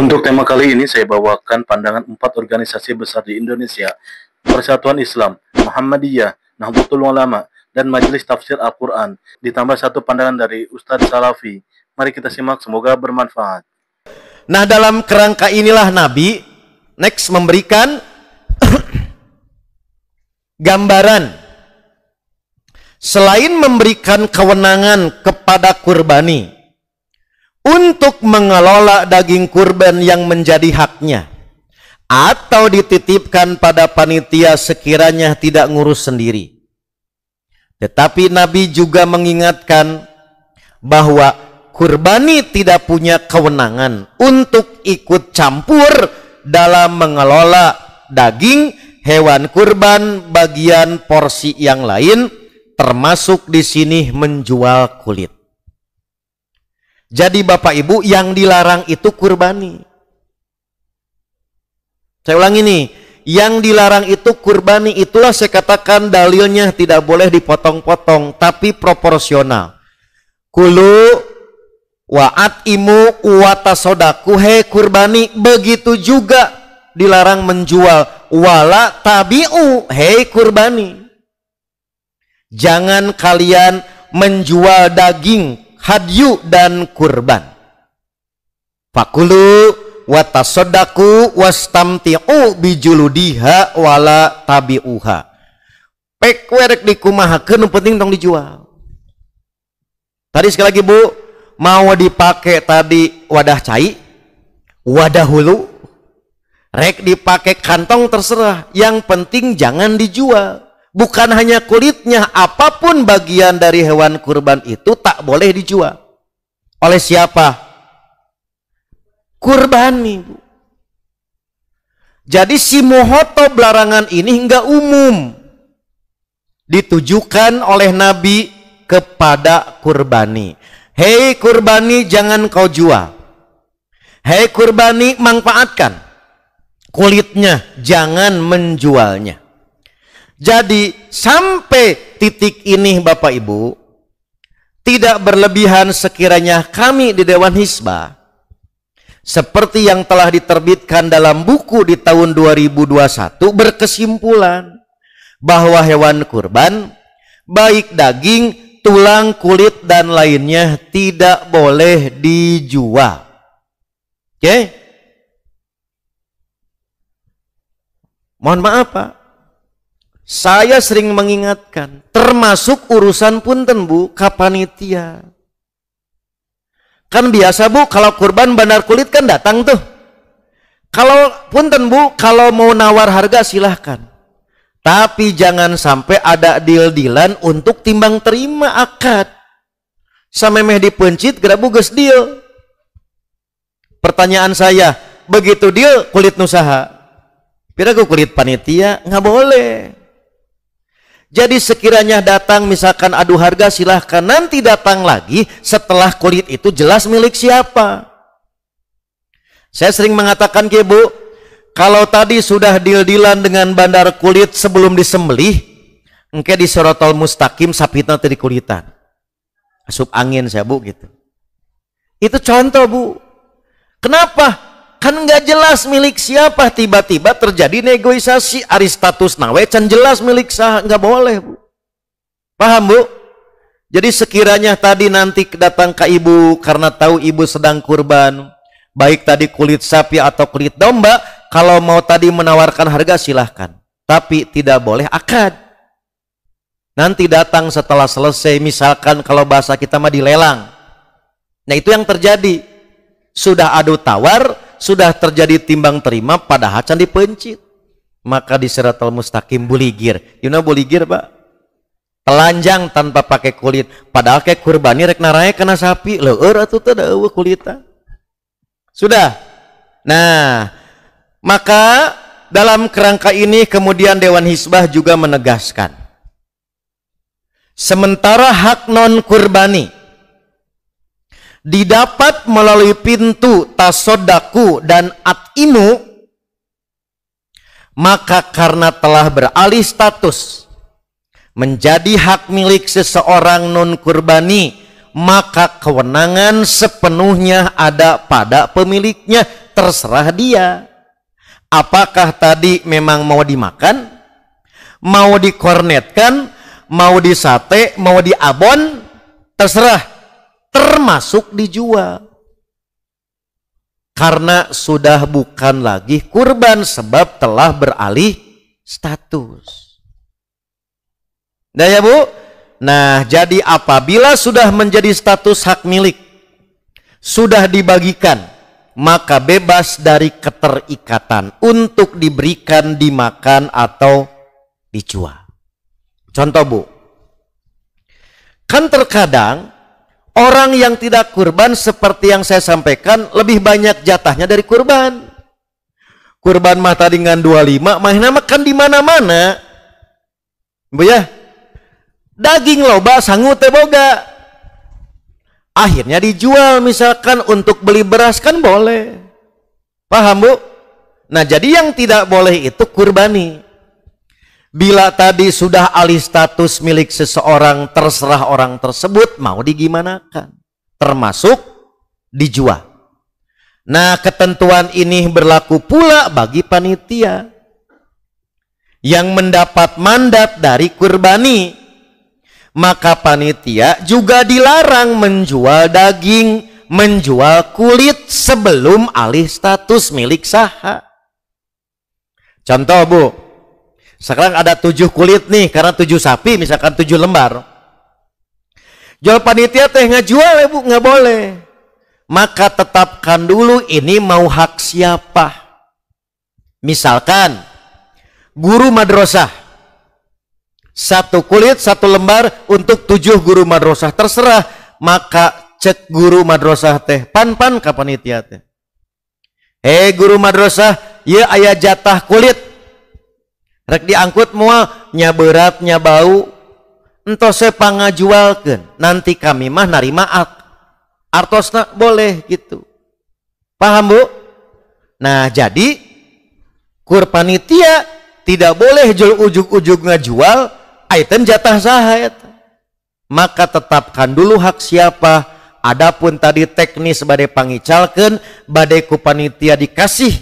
Untuk tema kali ini saya bawakan pandangan 4 organisasi besar di Indonesia: Persatuan Islam, Muhammadiyah, Nahdlatul Ulama, dan Majelis Tafsir Al-Quran, ditambah satu pandangan dari Ustadz Salafi. Mari kita simak, semoga bermanfaat. Nah, dalam kerangka inilah Nabi next memberikan gambaran. Selain memberikan kewenangan kepada kurbani untuk mengelola daging kurban yang menjadi haknya, atau dititipkan pada panitia sekiranya tidak ngurus sendiri, tetapi Nabi juga mengingatkan bahwa kurbani tidak punya kewenangan untuk ikut campur dalam mengelola daging hewan kurban bagian porsi yang lain, termasuk di sini menjual kulit. Jadi Bapak Ibu, yang dilarang itu kurbani. Saya ulangi nih, yang dilarang itu kurbani. Itulah saya katakan dalilnya tidak boleh dipotong-potong, tapi proporsional. Kulu wa'at imu watasodaku, hei kurbani. Begitu juga dilarang menjual. Wala tabi'u, hei kurbani. Jangan kalian menjual daging hadyu dan kurban. Fakulu watasodaku wastamti'u bijuludiha wala tabi'uha. Pek werek dikumahakeun, penting tong dijual. Tadi sekali lagi Bu, mau dipakai tadi wadah cai, wadah hulu, rek dipakai kantong, terserah. Yang penting jangan dijual. Bukan hanya kulitnya, apapun bagian dari hewan kurban itu tak boleh dijual. Oleh siapa? Kurbani, Bu. Jadi si muhotob larangan ini hingga umum ditujukan oleh Nabi kepada kurbani. Hei kurbani, jangan kau jual. Hei kurbani, manfaatkan kulitnya, jangan menjualnya. Jadi sampai titik ini Bapak Ibu, tidak berlebihan sekiranya kami di Dewan Hizbah, seperti yang telah diterbitkan dalam buku di tahun 2021, berkesimpulan bahwa hewan kurban, baik daging, tulang, kulit, dan lainnya tidak boleh dijual. Oke? Mohon maaf Pak, saya sering mengingatkan, termasuk urusan punten Bu, kapanitia. Kan biasa Bu, kalau kurban bandar kulit kan datang tuh. Kalau punten Bu, kalau mau nawar harga silahkan. Tapi jangan sampai ada deal-dealan untuk timbang terima akad. Samemeh dipencit, gerabu geus deal. Pertanyaan saya, begitu deal kulit nusaha, piragu kulit panitia, nggak boleh. Jadi sekiranya datang misalkan adu harga, silahkan. Nanti datang lagi setelah kulit itu jelas milik siapa. Saya sering mengatakan ke Bu, kalau tadi sudah deal-dealan dengan bandar kulit sebelum disembelih, engke di Sirotol Mustaqim sapitna tadi kulitan. Asup angin saya Bu gitu. Itu contoh Bu. Kenapa? Kan nggak jelas milik siapa, tiba-tiba terjadi negosiasi, ari status nawe can jelas milik sah, nggak boleh Bu. Paham Bu? Jadi sekiranya tadi nanti datang ke Ibu karena tahu Ibu sedang kurban, baik tadi kulit sapi atau kulit domba, kalau mau tadi menawarkan harga silahkan, tapi tidak boleh akad. Nanti datang setelah selesai, misalkan kalau bahasa kita mah dilelang. Nah itu yang terjadi, sudah adu tawar, sudah terjadi timbang terima, padahal can dipencit. Maka di Siratal Mustaqim buligir. You know buligir Pak? Telanjang tanpa pakai kulit. Padahal kayak kurbani rek narae kena sapi. Leur atuh teh da eueuh kulita. Sudah. Nah, maka dalam kerangka ini kemudian Dewan Hizbah juga menegaskan, sementara hak non kurbani didapat melalui pintu tasodaku dan at'imu, maka karena telah beralih status menjadi hak milik seseorang non kurbani, maka kewenangan sepenuhnya ada pada pemiliknya, terserah dia. Apakah tadi memang mau dimakan, mau dikornetkan, mau disate, mau diabon, terserah, termasuk dijual. Karena sudah bukan lagi kurban sebab telah beralih status. Nah ya Bu, nah jadi apabila sudah menjadi status hak milik, sudah dibagikan, maka bebas dari keterikatan untuk diberikan, dimakan atau dijual. Contoh Bu, kan terkadang orang yang tidak kurban seperti yang saya sampaikan lebih banyak jatahnya dari kurban. Kurban mah tadi dengan 25, mahna makan di mana-mana. Bu ya, daging loba sangu teh boga. Akhirnya dijual misalkan untuk beli beras kan boleh. Paham Bu? Nah jadi yang tidak boleh itu kurbani. Bila tadi sudah alih status milik seseorang, terserah orang tersebut mau digimanakan. Termasuk dijual. Nah ketentuan ini berlaku pula bagi panitia yang mendapat mandat dari kurbani. Maka panitia juga dilarang menjual daging, menjual kulit sebelum alih status milik saha. Contoh Bu, sekarang ada 7 kulit nih, karena 7 sapi misalkan 7 lembar. Jual panitia teh ngejual ya Bu, nggak boleh. Maka tetapkan dulu ini mau hak siapa. Misalkan guru madrasah, 1 kulit 1 lembar untuk 7 guru madrasah, terserah. Maka cek guru madrasah teh pan ka panitia teh, guru madrasah, ya aya jatah kulit rek diangkut moal nya berat nya bau, entos pangajualkeun, nanti kami mah narima artosna boleh gitu. Paham Bu? Nah jadi kur panitia tidak boleh jual ujug-ujug ngajual item jatah saha eta. Maka tetapkan dulu hak siapa. Adapun tadi teknis bade pangicalkeun, bade ku panitia dikasih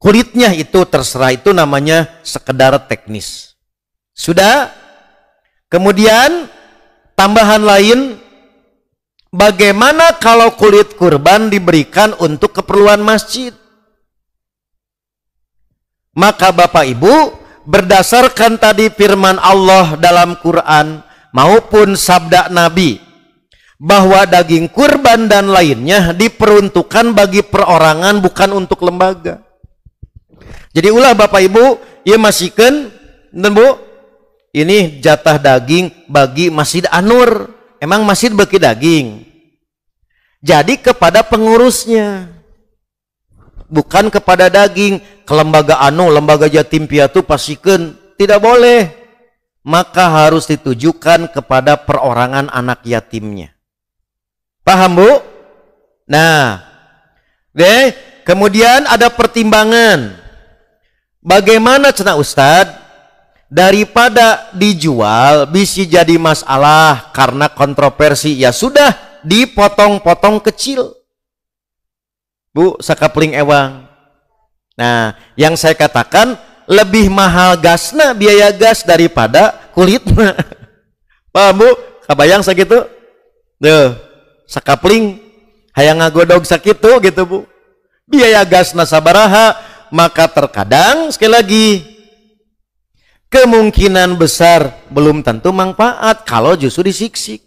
kulitnya, itu terserah, itu namanya sekedar teknis. Sudah? Kemudian tambahan lain, bagaimana kalau kulit kurban diberikan untuk keperluan masjid? Maka Bapak Ibu, berdasarkan tadi firman Allah dalam Quran maupun sabda Nabi bahwa daging kurban dan lainnya diperuntukkan bagi perorangan, bukan untuk lembaga. Jadi ulah Bapak Ibu, ya masihkan dan Bu, ini jatah daging bagi Masjid Anur. Emang masjid bagi daging. Jadi kepada pengurusnya, bukan kepada daging. Ke lembaga lembaga yatim piatu pasikeun tidak boleh. Maka harus ditujukan kepada perorangan anak yatimnya. Paham Bu? Nah, kemudian ada pertimbangan. Bagaimana cenah Ustad? Daripada dijual bisa jadi masalah karena kontroversi, ya sudah dipotong-potong kecil. Bu, sakapling ewang. Nah, yang saya katakan lebih mahal gasna, biaya gas daripada kulitnya. Paham Bu? Kabayang sakitu? Tuh, sakapling hayang ngagodog sakitu gitu Bu. Biaya gasna sabaraha, maka terkadang sekali lagi kemungkinan besar belum tentu manfaat kalau justru disiksik.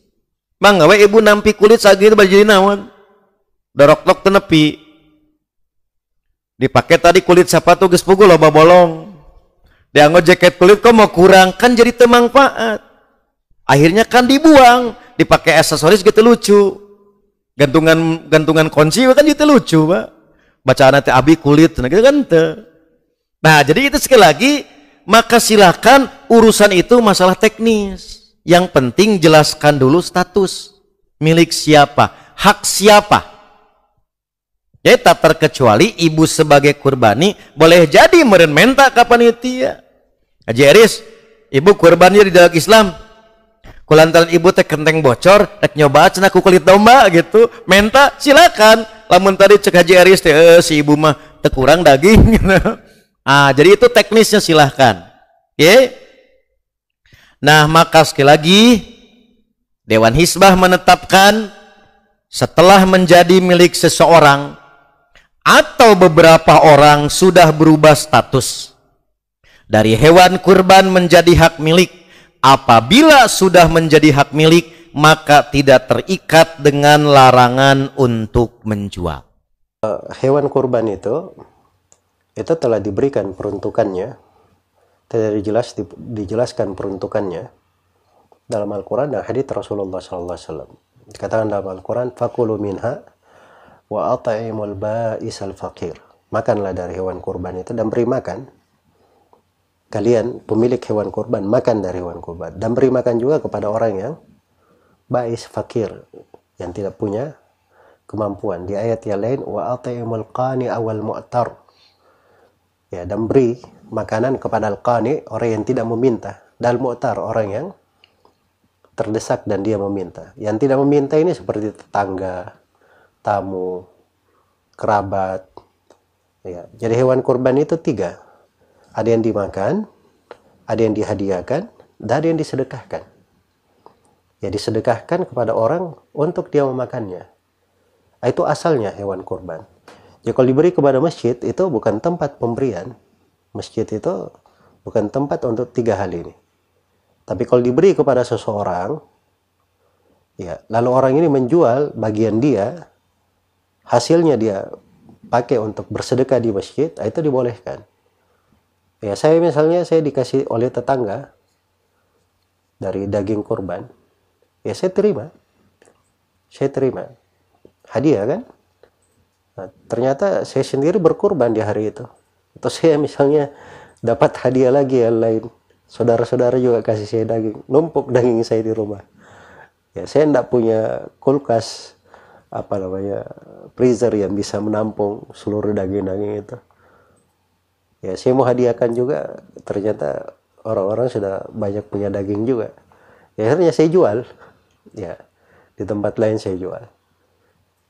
Mangga we ibu nampi kulit sagitu baju naon? Dorok-dok tenepi. Dipakai tadi kulit sepatu geus puguh loba bolong. Dianggo jaket kulit kok mau kurang, kan jadi teu manfaat. Akhirnya kan dibuang, dipakai aksesoris gitu lucu. Gantungan kunci kan gitu lucu, Pak. Bacaan teh abi kulit gitu kan teu. Nah, jadi itu sekali lagi, maka silakan urusan itu masalah teknis. Yang penting jelaskan dulu status milik siapa, hak siapa. Ya, tak terkecuali ibu sebagai kurbani boleh jadi meureun menta ka panitia. Haji Eris, ibu kurbannya di dalam Islam. Kulantaran ibu teh kenteng bocor, rek nyoba cenah ku kulit domba gitu, menta silakan. Lamun tadi cek Haji Aris teh si ibu mah teu kurang daging gitu. Ah, jadi itu teknisnya silahkan. Oke. Nah, maka sekali lagi Dewan Hizbah menetapkan setelah menjadi milik seseorang atau beberapa orang sudah berubah status dari hewan kurban menjadi hak milik. Apabila sudah menjadi hak milik, maka tidak terikat dengan larangan untuk menjual. Hewan kurban itu telah diberikan peruntukannya, tidak dijelaskan peruntukannya dalam Al-Quran dan hadits Rasulullah SAW. Dikatakan dalam Al-Quran, fakulu minha wa at'imul ba'isal faqir. Makanlah dari hewan kurban itu dan beri makan. Kalian pemilik hewan kurban, makan dari hewan kurban dan beri makan juga kepada orang yang ba'is fakir, yang tidak punya kemampuan. Di ayat yang lain, wa at'imul qani awal mu'tar. Ya, dan beri makanan kepada al-qani, orang yang tidak meminta, dan mu'tar, orang yang terdesak dan dia meminta. Yang tidak meminta ini seperti tetangga, tamu, kerabat. Ya, jadi hewan kurban itu 3. Ada yang dimakan, ada yang dihadiahkan, dan ada yang disedekahkan. Ya, disedekahkan kepada orang untuk dia memakannya. Itu asalnya hewan kurban. Ya, kalau diberi kepada masjid, itu bukan tempat pemberian. Masjid itu bukan tempat untuk 3 hal ini. Tapi kalau diberi kepada seseorang, ya, lalu orang ini menjual bagian dia, hasilnya dia pakai untuk bersedekah di masjid, itu dibolehkan. Ya, saya misalnya saya dikasih oleh tetangga dari daging kurban, ya saya terima hadiah kan. Nah, ternyata saya sendiri berkurban di hari itu, atau saya misalnya dapat hadiah lagi yang lain, saudara-saudara juga kasih saya daging, numpuk daging saya di rumah. Ya, saya tidak punya kulkas freezer yang bisa menampung seluruh daging-daging itu. Ya, saya mau hadiahkan juga, ternyata orang-orang sudah banyak punya daging juga. Ya, akhirnya saya jual. Ya, di tempat lain saya jual.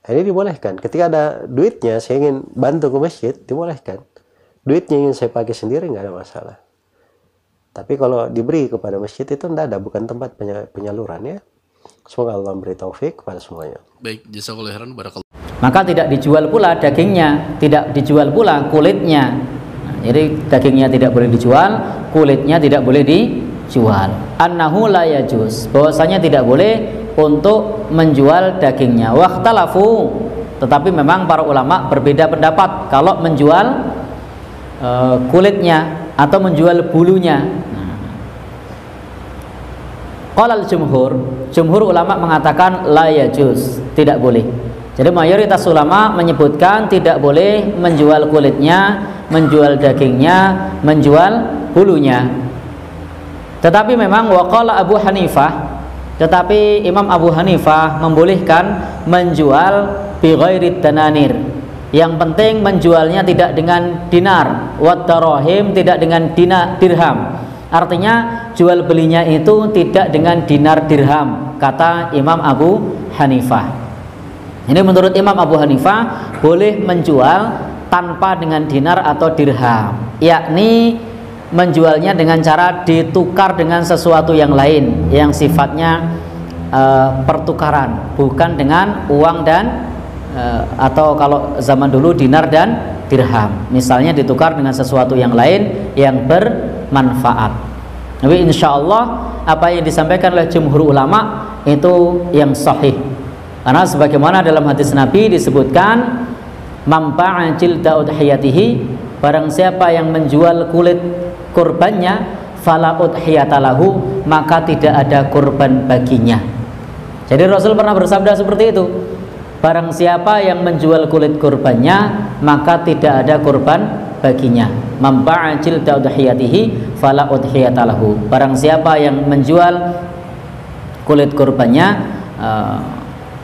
Ini dibolehkan. Ketika ada duitnya, saya ingin bantu ke masjid, dibolehkan. Duitnya ingin saya pakai sendiri, nggak ada masalah. Tapi kalau diberi kepada masjid itu tidak ada, bukan tempat penyaluran ya. Semoga Allah memberi taufik kepada semuanya. Baik, jazakallahu khairan, barakallahu. Maka tidak dijual pula dagingnya, tidak dijual pula kulitnya. Jadi dagingnya tidak boleh dijual, kulitnya tidak boleh dijual. Annahu la yajuz, bahwasanya tidak boleh untuk menjual dagingnya. Waqtalafu, tetapi memang para ulama berbeda pendapat kalau menjual kulitnya atau menjual bulunya. Qala jumhur ulama mengatakan la yajuz, tidak boleh. Jadi mayoritas ulama menyebutkan tidak boleh menjual kulitnya, menjual dagingnya, menjual bulunya. Tetapi memang waqala Abu Hanifah, tetapi Imam Abu Hanifah membolehkan menjual bi ghairi dananir. Yang penting menjualnya tidak dengan dinar, wa darahim, tidak dengan dirham. Artinya jual belinya itu tidak dengan dinar dirham, kata Imam Abu Hanifah. Ini menurut Imam Abu Hanifah boleh menjual tanpa dengan dinar atau dirham, yakni menjualnya dengan cara ditukar dengan sesuatu yang lain yang sifatnya pertukaran, bukan dengan uang dan atau kalau zaman dulu dinar dan dirham. Misalnya ditukar dengan sesuatu yang lain yang bermanfaat. Tapi insya Allah apa yang disampaikan oleh jumhur ulama itu yang sahih. Karena sebagaimana dalam hadis Nabi disebutkan, mamba'a jilda udhiyatihi, barang siapa yang menjual kulit kurbannya, fala udhiyatalahu, maka tidak ada kurban baginya. Jadi Rasul pernah bersabda seperti itu, barang siapa yang menjual kulit kurbannya, maka tidak ada kurban baginya. Mamba'a jilda udhiyatihi fala udhiyatalahu, barang siapa yang menjual kulit kurbannya,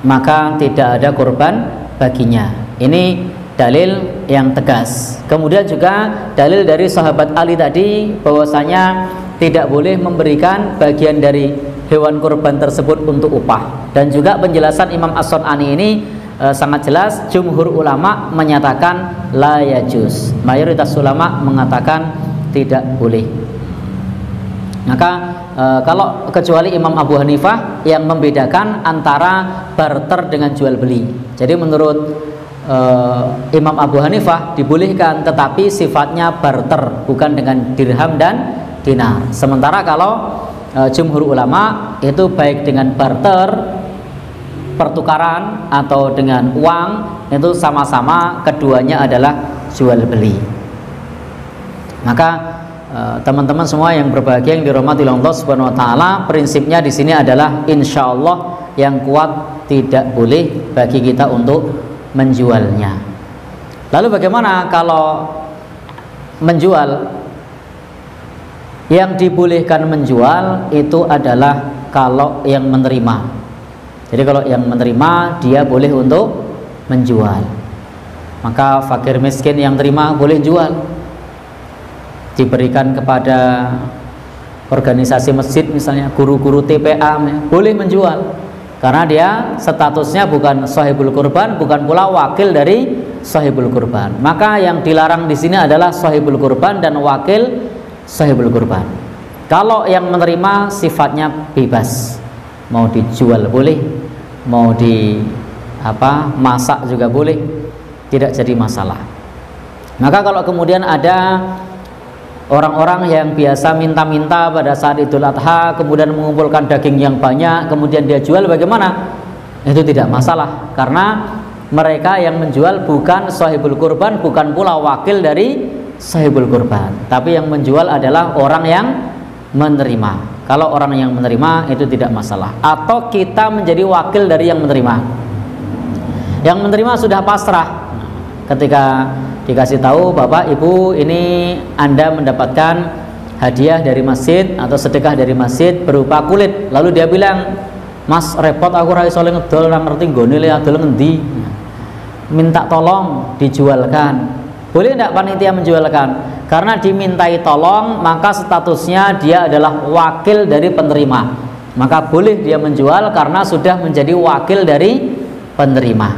maka tidak ada kurban baginya. Ini dalil yang tegas. Kemudian juga dalil dari sahabat Ali tadi bahwasanya tidak boleh memberikan bagian dari hewan kurban tersebut untuk upah. Dan juga penjelasan Imam As-Sun'ani ini sangat jelas, jumhur ulama menyatakan la yajuz. Mayoritas ulama mengatakan tidak boleh. Maka kalau kecuali Imam Abu Hanifah yang membedakan antara barter dengan jual beli. Jadi menurut Imam Abu Hanifah dibolehkan, tetapi sifatnya barter, bukan dengan dirham dan dinar. Sementara kalau jumhur ulama itu baik dengan barter, pertukaran, atau dengan uang, itu sama-sama keduanya adalah jual beli. Maka teman-teman semua yang berbahagia yang dirahmati Allah Subhanahu wa taala, prinsipnya di sini adalah insya Allah yang kuat tidak boleh bagi kita untuk menjualnya. Lalu bagaimana kalau menjual? Yang dibolehkan menjual itu adalah kalau yang menerima. Jadi kalau yang menerima, dia boleh untuk menjual. Maka fakir miskin yang terima boleh jual, diberikan kepada organisasi masjid misalnya, guru-guru TPA boleh menjual, karena dia statusnya bukan sahibul kurban, bukan pula wakil dari sahibul kurban. Maka yang dilarang di sini adalah sahibul kurban dan wakil sahibul kurban. Kalau yang menerima sifatnya bebas, mau dijual boleh, mau masak juga boleh, tidak jadi masalah. Maka kalau kemudian ada orang-orang yang biasa minta-minta pada saat Idul Adha, kemudian mengumpulkan daging yang banyak, kemudian dia jual, bagaimana? Itu tidak masalah, karena mereka yang menjual bukan sahibul kurban, bukan pula wakil dari sahibul kurban, tapi yang menjual adalah orang yang menerima. Kalau orang yang menerima itu tidak masalah. Atau kita menjadi wakil dari yang menerima. Yang menerima sudah pasrah, ketika dikasih tahu, Bapak Ibu, ini Anda mendapatkan hadiah dari masjid atau sedekah dari masjid berupa kulit. Lalu dia bilang, Mas repot aku ra iso ngedol, ora ngerti nggone le adol ngendi. Minta tolong dijualkan. Boleh tidak panitia menjualkan? Karena dimintai tolong, maka statusnya dia adalah wakil dari penerima. Maka boleh dia menjual karena sudah menjadi wakil dari penerima.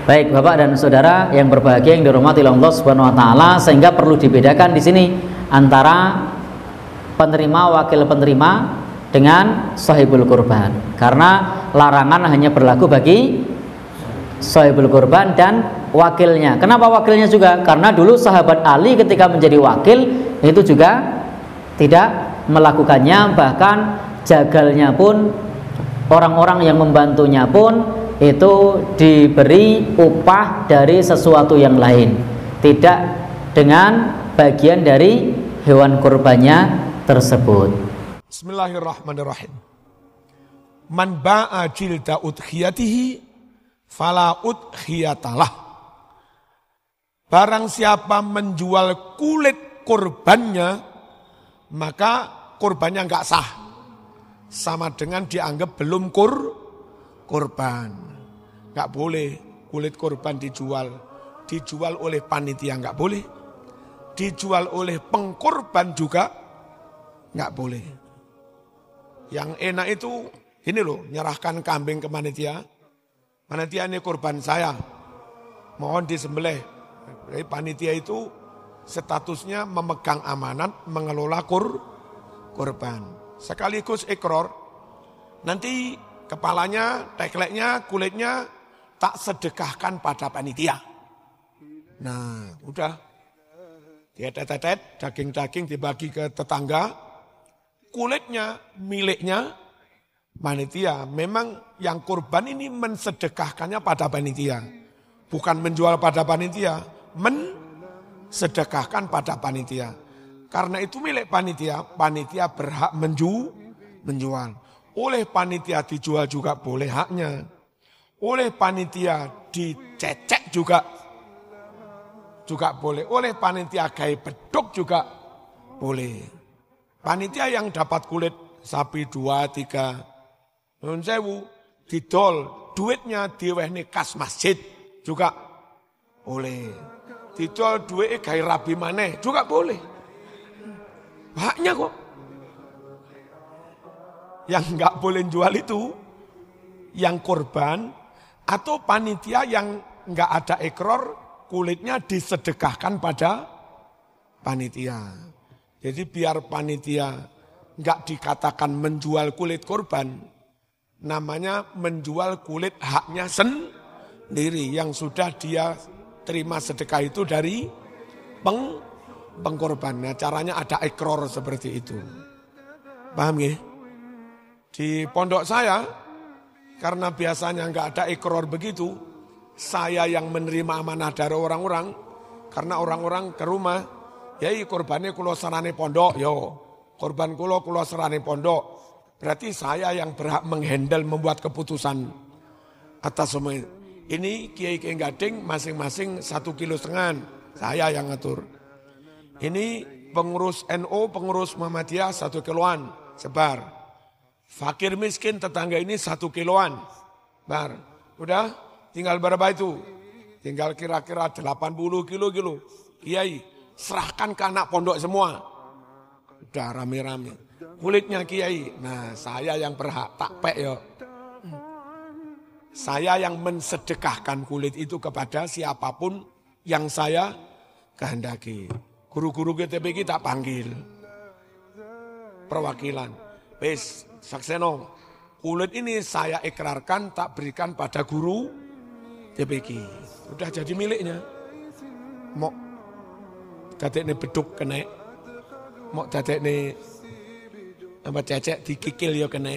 Baik Bapak dan Saudara yang berbahagia yang dirahmati Allah Subhanahu wa taala, sehingga perlu dibedakan di sini antara penerima, wakil penerima dengan sahibul kurban. Karena larangan hanya berlaku bagi sahibul kurban dan wakilnya. Kenapa wakilnya juga? Karena dulu sahabat Ali ketika menjadi wakil itu juga tidak melakukannya, bahkan jagalnya pun, orang-orang yang membantunya pun itu diberi upah dari sesuatu yang lain, tidak dengan bagian dari hewan kurbannya tersebut. Bismillahirrahmanirrahim. Man ba'a jilda udhiyatihi fala udhiyatalah. Barang siapa menjual kulit kurbannya, maka kurbannya enggak sah. Sama dengan dianggap belum kurban. Enggak boleh kulit kurban dijual. Dijual oleh panitia enggak boleh. Dijual oleh pengkurban juga enggak boleh. Yang enak itu ini loh, nyerahkan kambing ke panitia. Panitia, ini kurban saya, mohon disembelih. Jadi panitia itu statusnya memegang amanat mengelola kurban. Sekaligus ikrar, nanti kepalanya, tekleknya, kulitnya tak sedekahkan pada panitia. Nah, udah. Dietet-etet, daging-daging dibagi ke tetangga, kulitnya miliknya panitia. Memang yang kurban ini mensedekahkannya pada panitia. Bukan menjual pada panitia, mensedekahkan pada panitia. Karena itu milik panitia, panitia berhak menjual. Oleh panitia dijual juga boleh haknya. Oleh panitia dicecek juga boleh. Oleh panitia gaya beduk juga boleh. Panitia yang dapat kulit sapi 2, 3, nun sewu, didol, duitnya diwehne kas masjid juga boleh. Didol duitnya gaya rabi maneh juga boleh. Haknya kok. Yang nggak boleh jual itu yang korban atau panitia yang nggak ada ikrar, kulitnya disedekahkan pada panitia. Jadi biar panitia nggak dikatakan menjual kulit korban, namanya menjual kulit haknya sendiri yang sudah dia terima sedekah itu dari pengkorban. Nah, caranya ada ikrar seperti itu. Paham ya? Di pondok saya, karena biasanya nggak ada ikrar begitu, saya yang menerima amanah dari orang-orang, karena orang-orang ke rumah, yai korbannya kulo serane pondok, yo korban kulo serane pondok, berarti saya yang berhak menghandle membuat keputusan atas semua ini. Kiai-kiai gading masing-masing 1,5 kilo, saya yang ngatur. Ini pengurus NU, pengurus Muhammadiyah 1 kiloan, sebar. Fakir miskin tetangga ini 1 kiloan. Bar, udah tinggal berapa itu? Tinggal kira-kira 80 kilo. Kiai, serahkan ke anak pondok semua. Udah rame-rame. Kulitnya kiai, nah saya yang berhak, tak pek yo. Saya yang mensedekahkan kulit itu kepada siapapun yang saya kehendaki. Guru-guru GTP kita panggil. Perwakilan. Wes, sakseno, kulit ini saya ikrarkan tak berikan pada guru TPQ. Udah jadi miliknya. Mau dadekne beduk kena, mau dadekne apa cecek dikikil yo kena,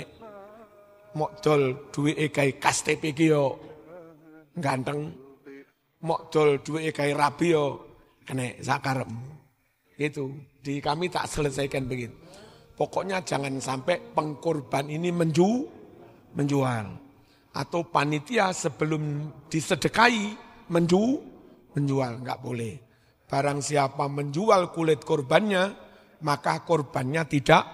mau dol duwike gawe kas TPQ yo ganteng, mau dol duwike gawe rabi yo kena sakarep. Gitu. Di kami tak selesaikan begitu. Pokoknya jangan sampai pengkorban ini menjual. Atau panitia sebelum disedekahi menjual. Enggak boleh. Barang siapa menjual kulit korbannya, maka korbannya tidak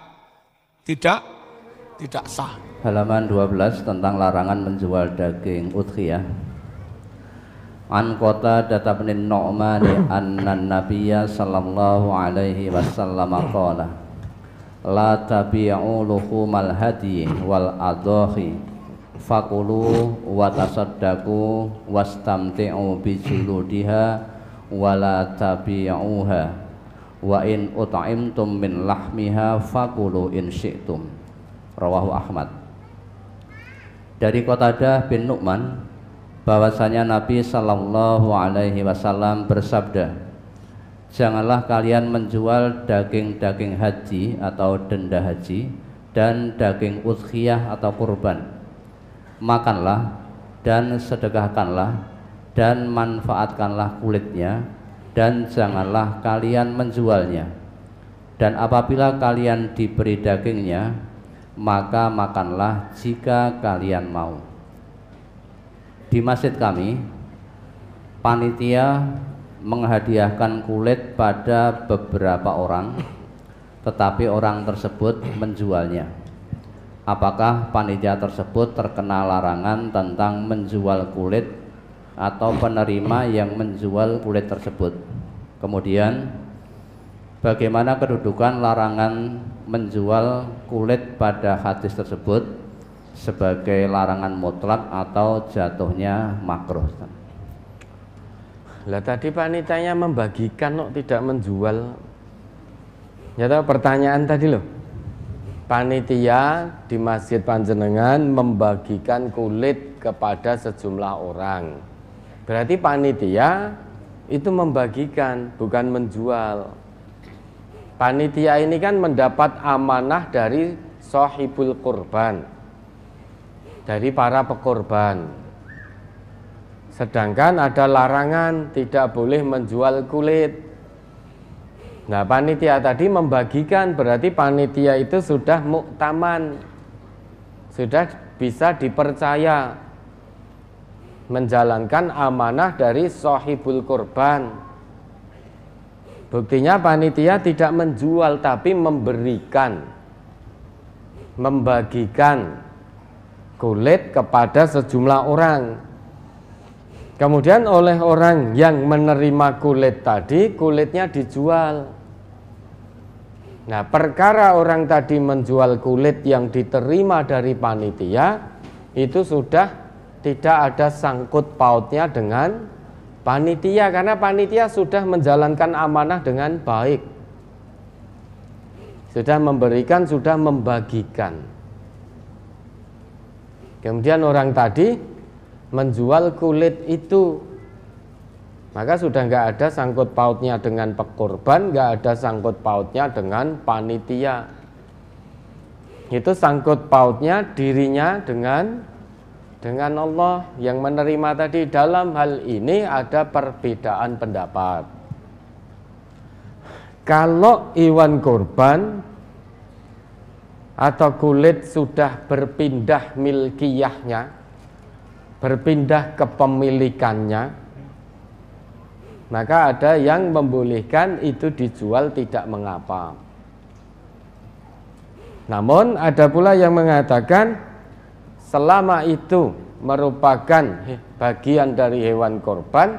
sah. Halaman 12 tentang larangan menjual daging udhiyah. An Qatadah bin Nu'man anna Nabiyya sallallahu alaihi wasallam qala la tabi'u luhumal hadi wal adhahi fakulu wa tasaddaqu wastamti'u bi juludiha wa la tabi'uha wa in ut'imtum min lahmiha fakulu in syi'tum. Rawahu Ahmad. Dari Qatadah bin Nu'man bahwasanya Nabi sallallahu alaihi wasallam bersabda, janganlah kalian menjual daging-daging haji atau denda haji dan daging udhiyah atau kurban. Makanlah dan sedekahkanlah dan manfaatkanlah kulitnya dan janganlah kalian menjualnya. Dan apabila kalian diberi dagingnya, maka makanlah jika kalian mau. Di masjid kami, panitia menghadiahkan kulit pada beberapa orang, tetapi orang tersebut menjualnya. Apakah panitia tersebut terkena larangan tentang menjual kulit atau penerima yang menjual kulit tersebut? Kemudian, bagaimana kedudukan larangan menjual kulit pada hadis tersebut sebagai larangan mutlak atau jatuhnya makruh? Lah tadi panitianya membagikan kok tidak menjual. Ya tahu pertanyaan tadi loh. Panitia di masjid panjenengan membagikan kulit kepada sejumlah orang. Berarti panitia itu membagikan, bukan menjual. Panitia ini kan mendapat amanah dari sahibul kurban, dari para pekorban. Sedangkan ada larangan tidak boleh menjual kulit. Nah, panitia tadi membagikan, berarti panitia itu sudah muktaman, sudah bisa dipercaya menjalankan amanah dari sahibul kurban. Buktinya panitia tidak menjual tapi memberikan, membagikan kulit kepada sejumlah orang. Kemudian oleh orang yang menerima kulit tadi, kulitnya dijual. Nah, perkara orang tadi menjual kulit yang diterima dari panitia itu sudah tidak ada sangkut pautnya dengan panitia, karena panitia sudah menjalankan amanah dengan baik, sudah memberikan, sudah membagikan. Kemudian orang tadi menjual kulit itu, maka sudah nggak ada sangkut pautnya dengan pekorban, nggak ada sangkut pautnya dengan panitia. Itu sangkut pautnya dirinya dengan Allah yang menerima tadi. Dalam hal ini ada perbedaan pendapat. Kalau hewan kurban atau kulit sudah berpindah milkiyahnya, berpindah kepemilikannya, maka ada yang membolehkan itu dijual tidak mengapa. Namun ada pula yang mengatakan selama itu merupakan bagian dari hewan korban,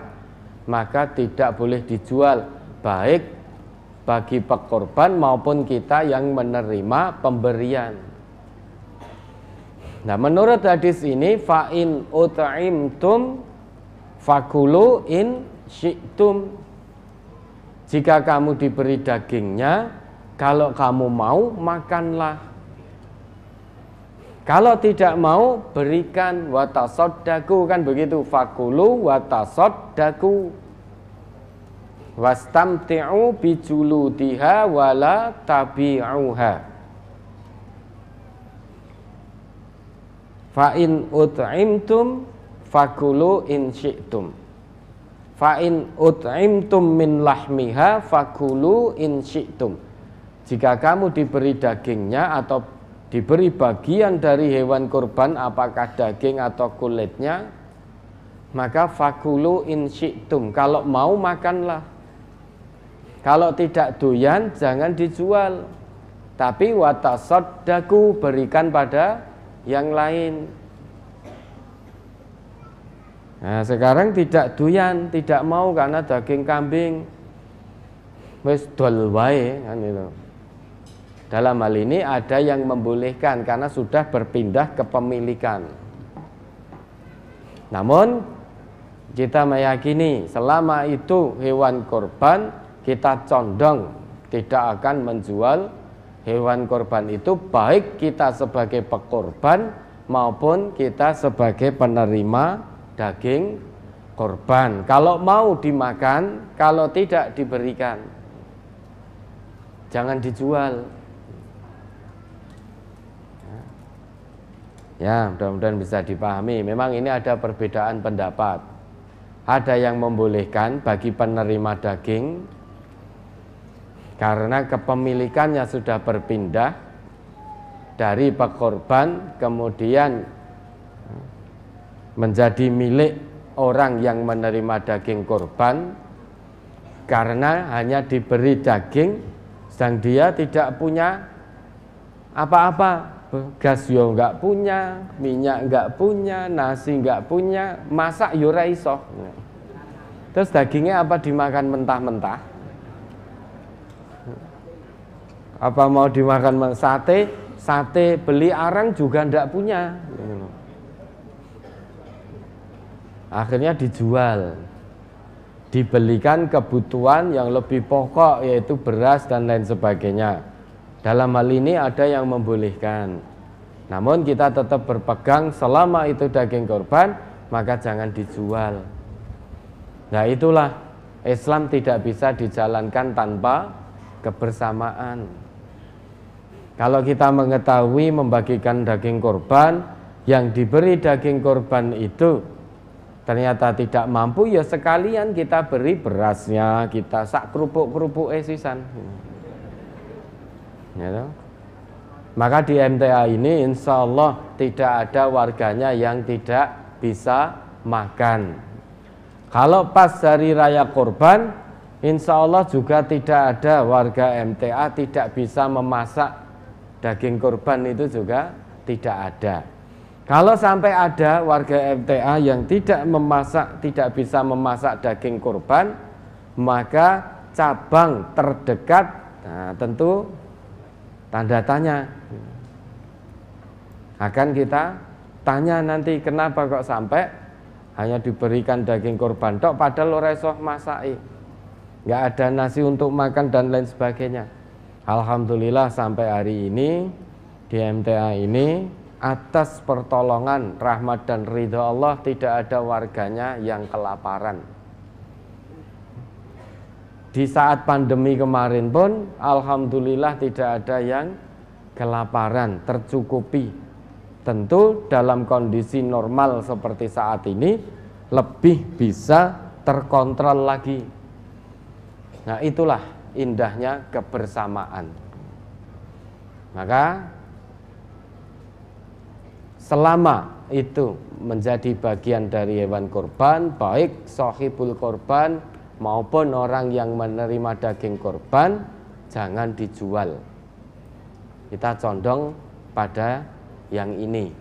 maka tidak boleh dijual, baik bagi pekorban maupun kita yang menerima pemberian. Nah, menurut hadis ini, fa in ut'imtum fakulu in syi'tum. Jika kamu diberi dagingnya, kalau kamu mau makanlah. Kalau tidak mau berikan, watasaddaku, kan begitu, fakulu watasaddaku wastamti'u bijuludiha wala tabi'uha. Fa in ut'imtum fakulu in syi'tum. Fa in ut'imtum min lahmiha fakulu in syi'tum. Jika kamu diberi dagingnya atau diberi bagian dari hewan kurban, apakah daging atau kulitnya, maka fakulu in syi'tum, kalau mau makanlah. Kalau tidak doyan jangan dijual, tapi watasaddaku, berikan pada yang lain. Nah, sekarang tidak doyan, tidak mau karena daging kambing wis dol wae kan itu. Dalam hal ini ada yang membolehkan karena sudah berpindah kepemilikan. Namun kita meyakini selama itu hewan korban, kita condong tidak akan menjual hewan korban itu, baik kita sebagai pekorban maupun kita sebagai penerima daging korban. Kalau mau dimakan, kalau tidak diberikan, jangan dijual. Ya, mudah-mudahan bisa dipahami. Memang ini ada perbedaan pendapat. Ada yang membolehkan bagi penerima daging karena kepemilikannya sudah berpindah dari pekorban kemudian menjadi milik orang yang menerima daging korban, karena hanya diberi daging sedang dia tidak punya apa-apa. Gas yo enggak punya, minyak enggak punya, nasi enggak punya, masak yo ora iso. Terus dagingnya apa dimakan mentah-mentah? Apa mau dimakan sate? Sate beli arang juga enggak punya. Akhirnya dijual. Dibelikan kebutuhan yang lebih pokok, yaitu beras dan lain sebagainya. Dalam hal ini ada yang membolehkan. Namun kita tetap berpegang selama itu daging korban, maka jangan dijual. Nah, itulah Islam tidak bisa dijalankan tanpa kebersamaan. Kalau kita mengetahui membagikan daging korban, yang diberi daging korban itu ternyata tidak mampu, ya sekalian kita beri berasnya, kita sak kerupuk-kerupuk sisan. Ya, maka di MTA ini insya Allah tidak ada warganya yang tidak bisa makan. Kalau pas hari raya kurban, insya Allah juga tidak ada warga MTA tidak bisa memasak daging kurban, itu juga tidak ada. Kalau sampai ada warga MTA yang tidak bisa memasak daging kurban, maka cabang terdekat, nah tentu tanda tanya. Akan kita tanya nanti kenapa kok sampai hanya diberikan daging korban tok padahal ora iso masaki. Enggak ada nasi untuk makan dan lain sebagainya. Alhamdulillah sampai hari ini di MTA ini atas pertolongan, rahmat dan ridha Allah tidak ada warganya yang kelaparan. Di saat pandemi kemarin pun alhamdulillah tidak ada yang kelaparan, tercukupi. Tentu dalam kondisi normal seperti saat ini lebih bisa terkontrol lagi. Nah, itulah indahnya kebersamaan. Maka selama itu menjadi bagian dari hewan kurban, baik sahibul kurban maupun orang yang menerima daging kurban, jangan dijual. Kita condong pada yang ini.